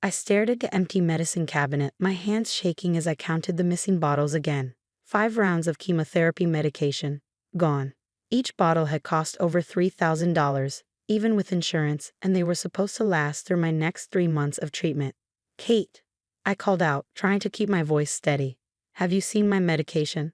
I stared at the empty medicine cabinet, my hands shaking as I counted the missing bottles again. 5 rounds of chemotherapy medication. Gone. Each bottle had cost over $3,000, even with insurance, and they were supposed to last through my next 3 months of treatment. Kate, I called out, trying to keep my voice steady. Have you seen my medication?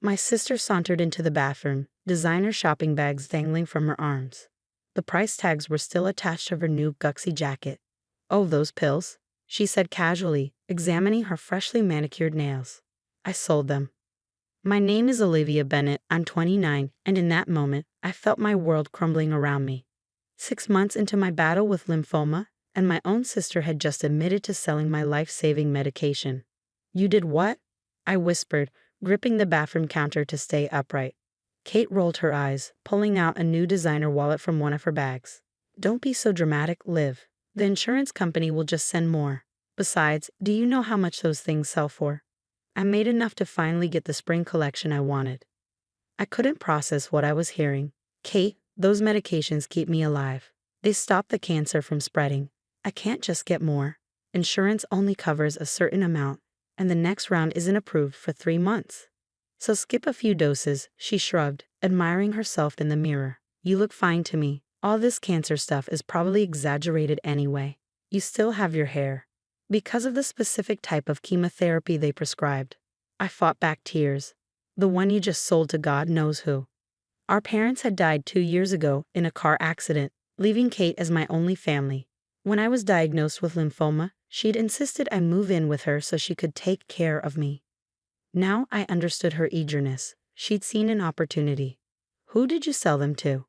My sister sauntered into the bathroom, designer shopping bags dangling from her arms. The price tags were still attached to her new Guxy jacket. Oh, those pills, she said casually, examining her freshly manicured nails. I sold them. My name is Olivia Bennett, I'm 29, and in that moment, I felt my world crumbling around me. 6 months into my battle with lymphoma, and my own sister had just admitted to selling my life-saving medication. You did what? I whispered, gripping the bathroom counter to stay upright. Kate rolled her eyes, pulling out a new designer wallet from one of her bags. Don't be so dramatic, Liv. The insurance company will just send more. Besides, do you know how much those things sell for? I made enough to finally get the spring collection I wanted. I couldn't process what I was hearing. Kate, those medications keep me alive. They stop the cancer from spreading. I can't just get more. Insurance only covers a certain amount, and the next round isn't approved for 3 months. So skip a few doses, she shrugged, admiring herself in the mirror. You look fine to me. All this cancer stuff is probably exaggerated anyway. You still have your hair. Because of the specific type of chemotherapy they prescribed. I fought back tears. The one you just sold to God knows who. Our parents had died 2 years ago in a car accident, leaving Kate as my only family. When I was diagnosed with lymphoma, she'd insisted I move in with her so she could take care of me. Now I understood her eagerness. She'd seen an opportunity. Who did you sell them to?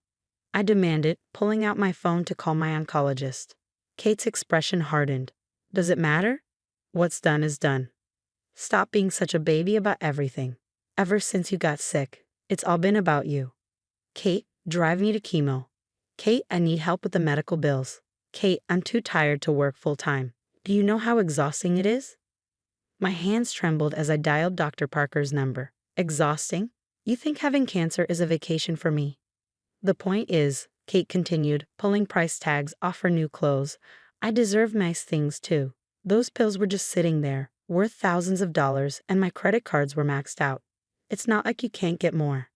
I demanded, pulling out my phone to call my oncologist. Kate's expression hardened. Does it matter? What's done is done. Stop being such a baby about everything. Ever since you got sick, it's all been about you. Kate, drive me to chemo. Kate, I need help with the medical bills. Kate, I'm too tired to work full time. Do you know how exhausting it is? My hands trembled as I dialed Dr. Parker's number. Exhausting? You think having cancer is a vacation for me? The point is, Kate continued, pulling price tags off her new clothes, I deserve nice things too. Those pills were just sitting there, worth thousands of dollars, and my credit cards were maxed out. It's not like you can't get more.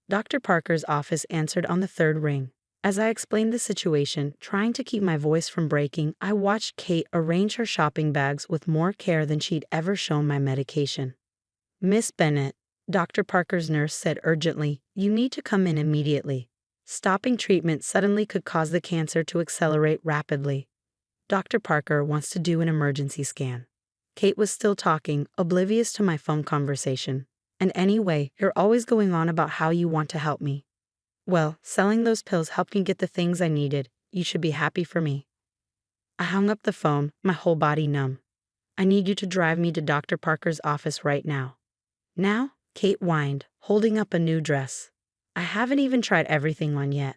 Dr. Parker's office answered on the 3rd ring. As I explained the situation, trying to keep my voice from breaking, I watched Kate arrange her shopping bags with more care than she'd ever shown my medication. Miss Bennett, Dr. Parker's nurse said urgently, you need to come in immediately. Stopping treatment suddenly could cause the cancer to accelerate rapidly. Dr. Parker wants to do an emergency scan. Kate was still talking, oblivious to my phone conversation. And anyway, you're always going on about how you want to help me. Well, selling those pills helped me get the things I needed. You should be happy for me. I hung up the phone, my whole body numb. I need you to drive me to Dr. Parker's office right now. Now? Kate whined, holding up a new dress. I haven't even tried everything on yet.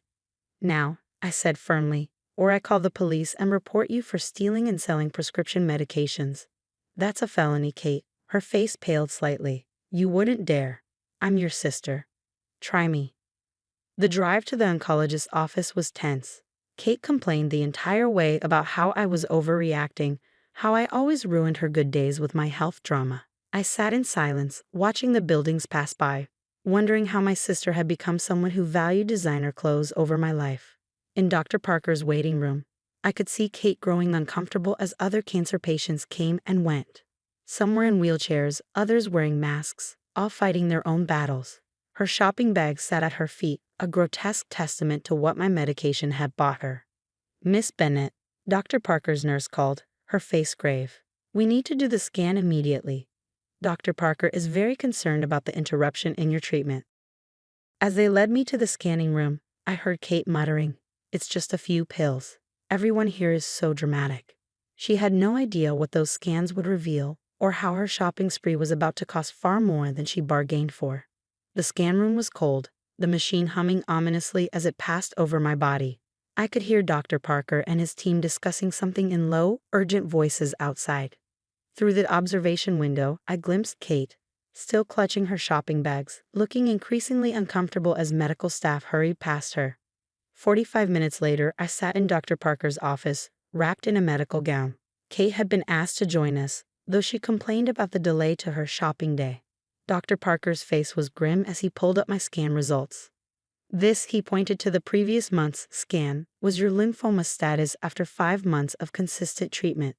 Now, I said firmly, or I call the police and report you for stealing and selling prescription medications. That's a felony, Kate. Her face paled slightly. You wouldn't dare. I'm your sister. Try me. The drive to the oncologist's office was tense. Kate complained the entire way about how I was overreacting, how I always ruined her good days with my health drama. I sat in silence, watching the buildings pass by, wondering how my sister had become someone who valued designer clothes over my life. In Dr. Parker's waiting room, I could see Kate growing uncomfortable as other cancer patients came and went. Some were in wheelchairs, others wearing masks, all fighting their own battles. Her shopping bag sat at her feet, a grotesque testament to what my medication had bought her. Miss Bennett, Dr. Parker's nurse called, her face grave. We need to do the scan immediately. Dr. Parker is very concerned about the interruption in your treatment. As they led me to the scanning room, I heard Kate muttering, It's just a few pills. Everyone here is so dramatic. She had no idea what those scans would reveal, or how her shopping spree was about to cost far more than she bargained for. The scan room was cold, the machine humming ominously as it passed over my body. I could hear Dr. Parker and his team discussing something in low, urgent voices outside. Through the observation window, I glimpsed Kate, still clutching her shopping bags, looking increasingly uncomfortable as medical staff hurried past her. 45 minutes later, I sat in Dr. Parker's office, wrapped in a medical gown. Kate had been asked to join us, though she complained about the delay to her shopping day. Dr. Parker's face was grim as he pulled up my scan results. This, he pointed to the previous month's scan, was your lymphoma status after 5 months of consistent treatment.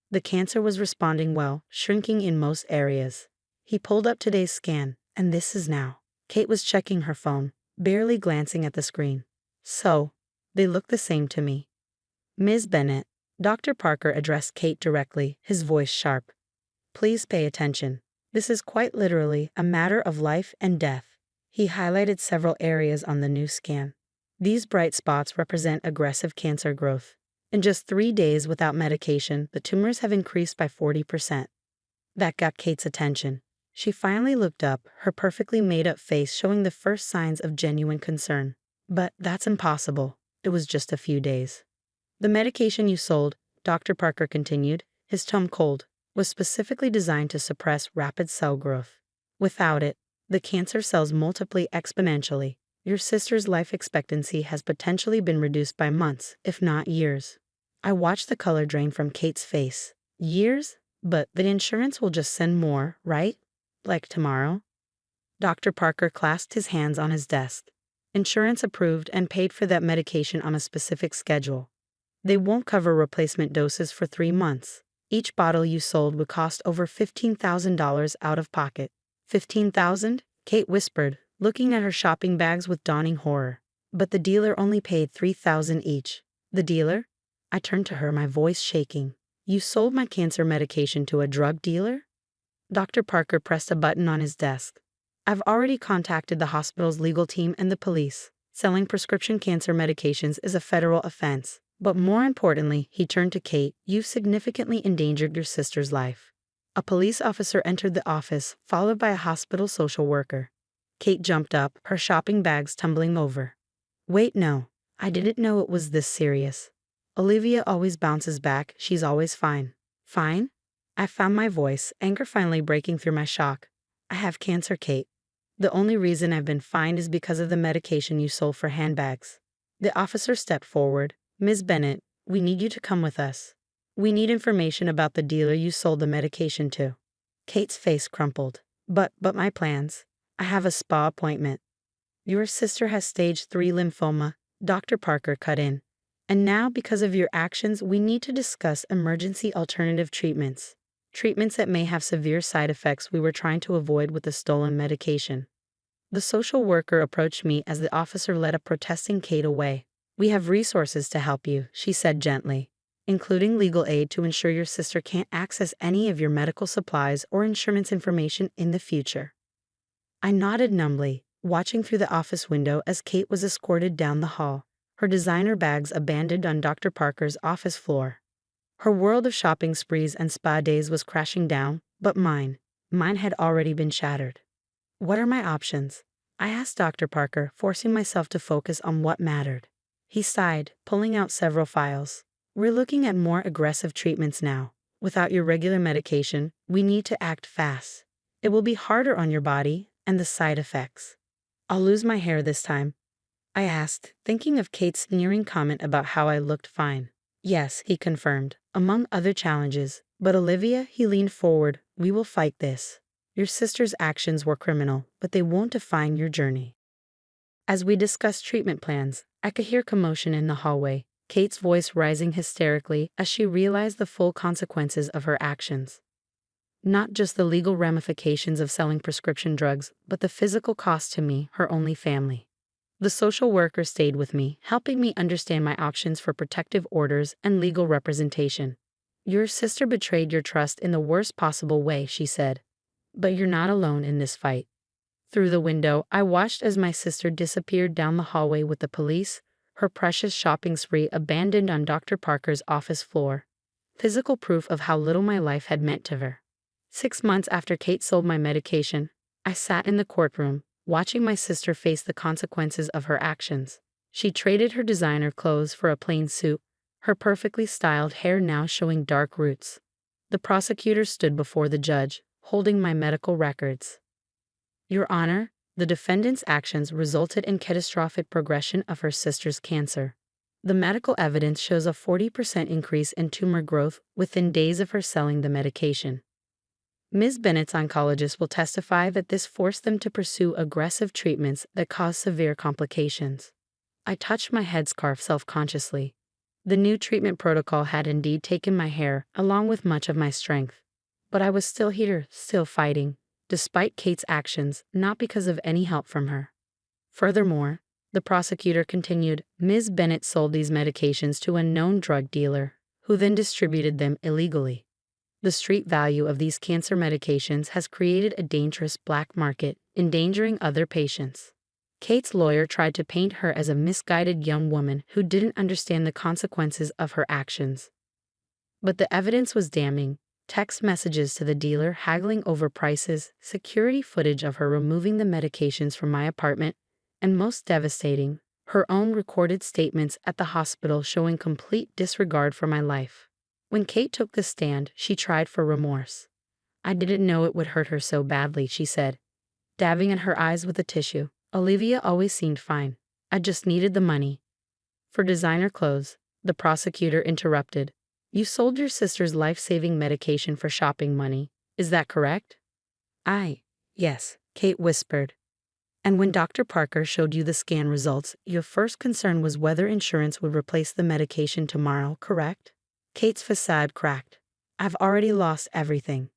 The cancer was responding well, shrinking in most areas. He pulled up today's scan, and this is now. Kate was checking her phone, barely glancing at the screen. So, they look the same to me. Ms. Bennett, Dr. Parker addressed Kate directly, his voice sharp. Please pay attention. This is quite literally a matter of life and death. He highlighted several areas on the new scan. These bright spots represent aggressive cancer growth. In just 3 days without medication, the tumors have increased by 40%. That got Kate's attention. She finally looked up, her perfectly made-up face showing the first signs of genuine concern. But that's impossible. It was just a few days. The medication you sold, Dr. Parker continued, his tone cold, was specifically designed to suppress rapid cell growth. Without it, the cancer cells multiply exponentially. Your sister's life expectancy has potentially been reduced by months, if not years. I watched the color drain from Kate's face. Years? But the insurance will just send more, right? Like tomorrow? Dr. Parker clasped his hands on his desk. Insurance approved and paid for that medication on a specific schedule. They won't cover replacement doses for 3 months. Each bottle you sold would cost over $15,000 out of pocket. $15,000? Kate whispered, looking at her shopping bags with dawning horror. But the dealer only paid $3,000 each. The dealer? I turned to her, my voice shaking. You sold my cancer medication to a drug dealer? Dr. Parker pressed a button on his desk. I've already contacted the hospital's legal team and the police. Selling prescription cancer medications is a federal offense. But more importantly, he turned to Kate, you've significantly endangered your sister's life. A police officer entered the office, followed by a hospital social worker. Kate jumped up, her shopping bags tumbling over. Wait, no. I didn't know it was this serious. Olivia always bounces back, she's always fine. Fine? I found my voice, anger finally breaking through my shock. I have cancer, Kate. The only reason I've been fined is because of the medication you sold for handbags. The officer stepped forward. Ms. Bennett, we need you to come with us. We need information about the dealer you sold the medication to. Kate's face crumpled. But my plans. I have a spa appointment. Your sister has stage 3 lymphoma, Dr. Parker cut in. And now, because of your actions, we need to discuss emergency alternative treatments. Treatments that may have severe side effects we were trying to avoid with the stolen medication. The social worker approached me as the officer led a protesting Kate away. We have resources to help you, she said gently, including legal aid to ensure your sister can't access any of your medical supplies or insurance information in the future. I nodded numbly, watching through the office window as Kate was escorted down the hall, her designer bags abandoned on Dr. Parker's office floor. Her world of shopping sprees and spa days was crashing down, but mine had already been shattered. What are my options? I asked Dr. Parker, forcing myself to focus on what mattered. He sighed, pulling out several files. We're looking at more aggressive treatments now. Without your regular medication, we need to act fast. It will be harder on your body and the side effects. I'll lose my hair this time, I asked, thinking of Kate's sneering comment about how I looked fine. Yes, he confirmed, among other challenges. But Olivia, he leaned forward, we will fight this. Your sister's actions were criminal, but they won't define your journey. As we discussed treatment plans, I could hear commotion in the hallway, Kate's voice rising hysterically as she realized the full consequences of her actions. Not just the legal ramifications of selling prescription drugs, but the physical cost to me, her only family. The social worker stayed with me, helping me understand my options for protective orders and legal representation. Your sister betrayed your trust in the worst possible way, she said. But you're not alone in this fight. Through the window, I watched as my sister disappeared down the hallway with the police, her precious shopping spree abandoned on Dr. Parker's office floor. Physical proof of how little my life had meant to her. 6 months after Kate sold my medication, I sat in the courtroom, watching my sister face the consequences of her actions. She traded her designer clothes for a plain suit, her perfectly styled hair now showing dark roots. The prosecutor stood before the judge, holding my medical records. Your Honor, the defendant's actions resulted in catastrophic progression of her sister's cancer. The medical evidence shows a 40% increase in tumor growth within days of her selling the medication. Ms. Bennett's oncologist will testify that this forced them to pursue aggressive treatments that cause severe complications. I touched my headscarf self-consciously. The new treatment protocol had indeed taken my hair, along with much of my strength. But I was still here, still fighting, despite Kate's actions, not because of any help from her. Furthermore, the prosecutor continued, Ms. Bennett sold these medications to a known drug dealer, who then distributed them illegally. The street value of these cancer medications has created a dangerous black market, endangering other patients. Kate's lawyer tried to paint her as a misguided young woman who didn't understand the consequences of her actions. But the evidence was damning. Text messages to the dealer haggling over prices, security footage of her removing the medications from my apartment, and most devastating, her own recorded statements at the hospital showing complete disregard for my life. When Kate took the stand, she tried for remorse. I didn't know it would hurt her so badly, she said, dabbing at her eyes with a tissue. Olivia always seemed fine. I just needed the money. For designer clothes, the prosecutor interrupted. You sold your sister's life-saving medication for shopping money, is that correct? Yes, Kate whispered. And when Dr. Parker showed you the scan results, your first concern was whether insurance would replace the medication tomorrow, correct? Kate's facade cracked. I've already lost everything.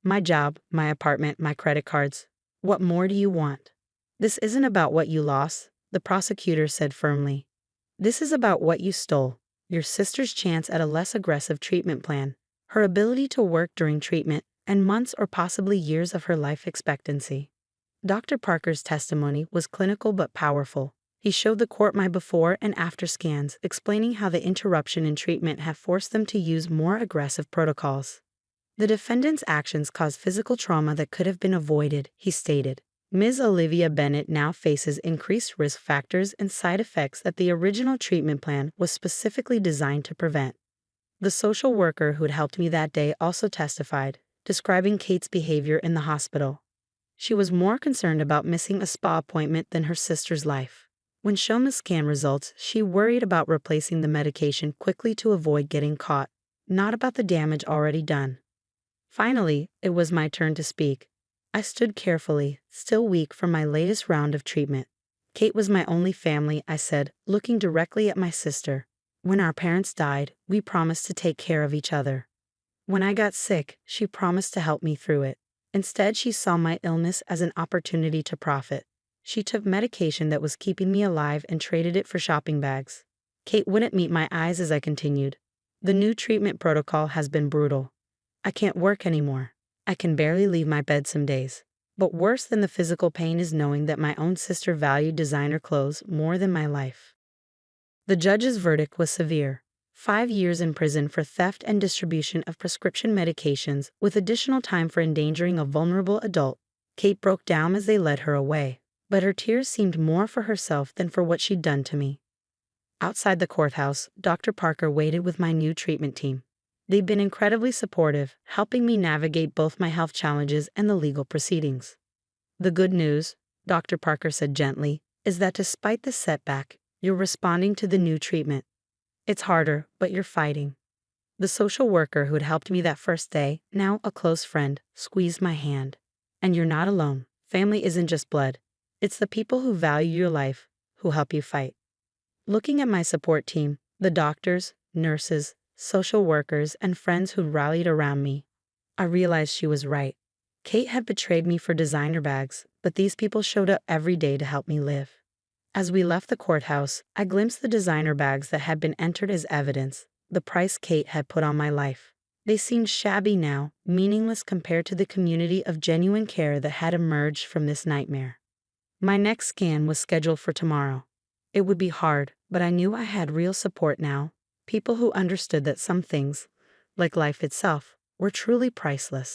My job, my apartment, my credit cards. What more do you want? This isn't about what you lost, the prosecutor said firmly. This is about what you stole. Your sister's chance at a less aggressive treatment plan, her ability to work during treatment, and months or possibly years of her life expectancy. Dr. Parker's testimony was clinical but powerful. He showed the court my before and after scans, explaining how the interruption in treatment had forced them to use more aggressive protocols. The defendant's actions caused physical trauma that could have been avoided, he stated. Ms. Olivia Bennett now faces increased risk factors and side effects that the original treatment plan was specifically designed to prevent. The social worker who had helped me that day also testified, describing Kate's behavior in the hospital. She was more concerned about missing a spa appointment than her sister's life. When shown the scan results, she worried about replacing the medication quickly to avoid getting caught, not about the damage already done. Finally, it was my turn to speak. I stood carefully, still weak from my latest round of treatment. Kate was my only family, I said, looking directly at my sister. When our parents died, we promised to take care of each other. When I got sick, she promised to help me through it. Instead, she saw my illness as an opportunity to profit. She took medication that was keeping me alive and traded it for shopping bags. Kate wouldn't meet my eyes as I continued. The new treatment protocol has been brutal. I can't work anymore. I can barely leave my bed some days. But worse than the physical pain is knowing that my own sister valued designer clothes more than my life. The judge's verdict was severe. 5 years in prison for theft and distribution of prescription medications, with additional time for endangering a vulnerable adult. Kate broke down as they led her away, but her tears seemed more for herself than for what she'd done to me. Outside the courthouse, Dr. Parker waited with my new treatment team. They'd been incredibly supportive, helping me navigate both my health challenges and the legal proceedings. The good news, Dr. Parker said gently, is that despite the setback, you're responding to the new treatment. It's harder, but you're fighting. The social worker who had helped me that first day, now a close friend, squeezed my hand. And you're not alone. Family isn't just blood. It's the people who value your life, who help you fight. Looking at my support team, the doctors, nurses, social workers, and friends who rallied around me, I realized she was right. Kate had betrayed me for designer bags, but these people showed up every day to help me live. As we left the courthouse, I glimpsed the designer bags that had been entered as evidence, the price Kate had put on my life. They seemed shabby now, meaningless compared to the community of genuine care that had emerged from this nightmare. My next scan was scheduled for tomorrow. It would be hard, but I knew I had real support now, people who understood that some things, like life itself, were truly priceless.